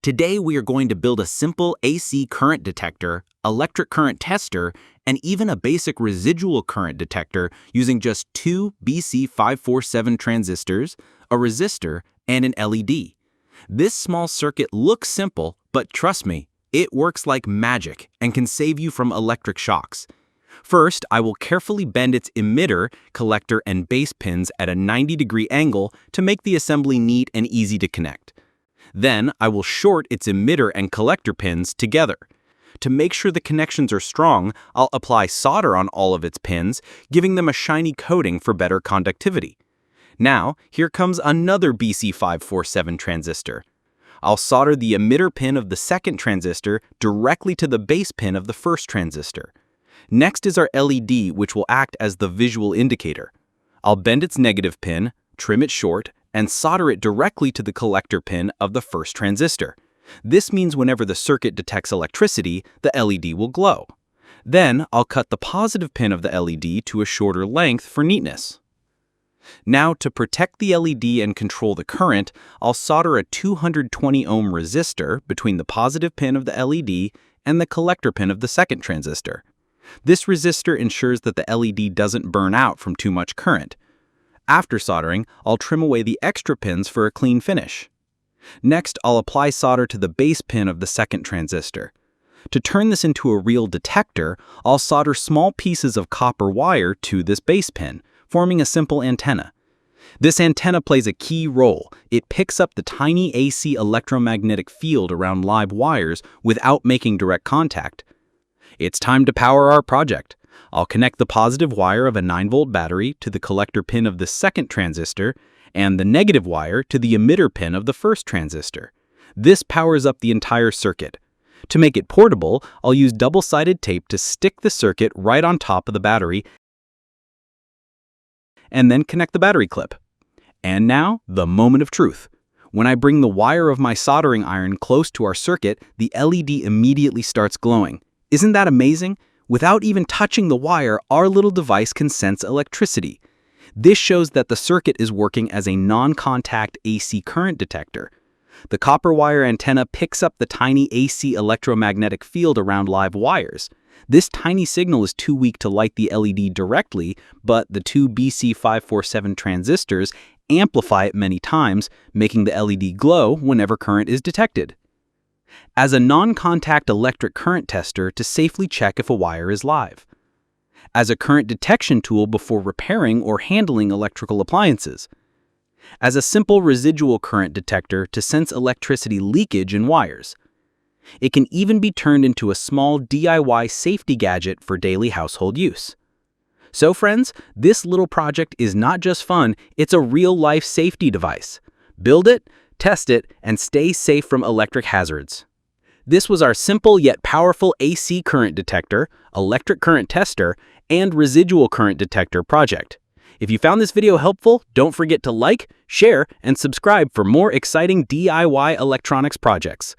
Today we are going to build a simple AC current detector, electric current tester, and even a basic residual current detector using just two BC547 transistors, a resistor, and an LED. This small circuit looks simple, but trust me, it works like magic and can save you from electric shocks. First, I will carefully bend its emitter, collector, and base pins at a 90-degree angle to make the assembly neat and easy to connect. Then, I will short its emitter and collector pins together. To make sure the connections are strong, I'll apply solder on all of its pins, giving them a shiny coating for better conductivity. Now, here comes another BC547 transistor. I'll solder the emitter pin of the second transistor directly to the base pin of the first transistor. Next is our LED, which will act as the visual indicator. I'll bend its negative pin, trim it short, and solder it directly to the collector pin of the first transistor. This means whenever the circuit detects electricity, the LED will glow. Then, I'll cut the positive pin of the LED to a shorter length for neatness. Now, to protect the LED and control the current, I'll solder a 220 ohm resistor between the positive pin of the LED and the collector pin of the second transistor. This resistor ensures that the LED doesn't burn out from too much current. After soldering, I'll trim away the extra pins for a clean finish. Next, I'll apply solder to the base pin of the second transistor. To turn this into a real detector, I'll solder small pieces of copper wire to this base pin, forming a simple antenna. This antenna plays a key role. It picks up the tiny AC electromagnetic field around live wires without making direct contact. It's time to power our project. I'll connect the positive wire of a 9-volt battery to the collector pin of the second transistor and the negative wire to the emitter pin of the first transistor. This powers up the entire circuit. To make it portable, I'll use double-sided tape to stick the circuit right on top of the battery and then connect the battery clip. And now, the moment of truth. When I bring the wire of my soldering iron close to our circuit, the LED immediately starts glowing. Isn't that amazing? Without even touching the wire, our little device can sense electricity. This shows that the circuit is working as a non-contact AC current detector. The copper wire antenna picks up the tiny AC electromagnetic field around live wires. This tiny signal is too weak to light the LED directly, but the two BC547 transistors amplify it many times, making the LED glow whenever current is detected. As a non-contact electric current tester to safely check if a wire is live. As a current detection tool before repairing or handling electrical appliances. As a simple residual current detector to sense electricity leakage in wires. It can even be turned into a small DIY safety gadget for daily household use. So friends, this little project is not just fun, it's a real-life safety device. Build it, test it, and stay safe from electric hazards. This was our simple yet powerful AC current detector, electric current tester, and residual current detector project. If you found this video helpful, don't forget to like, share, and subscribe for more exciting DIY electronics projects.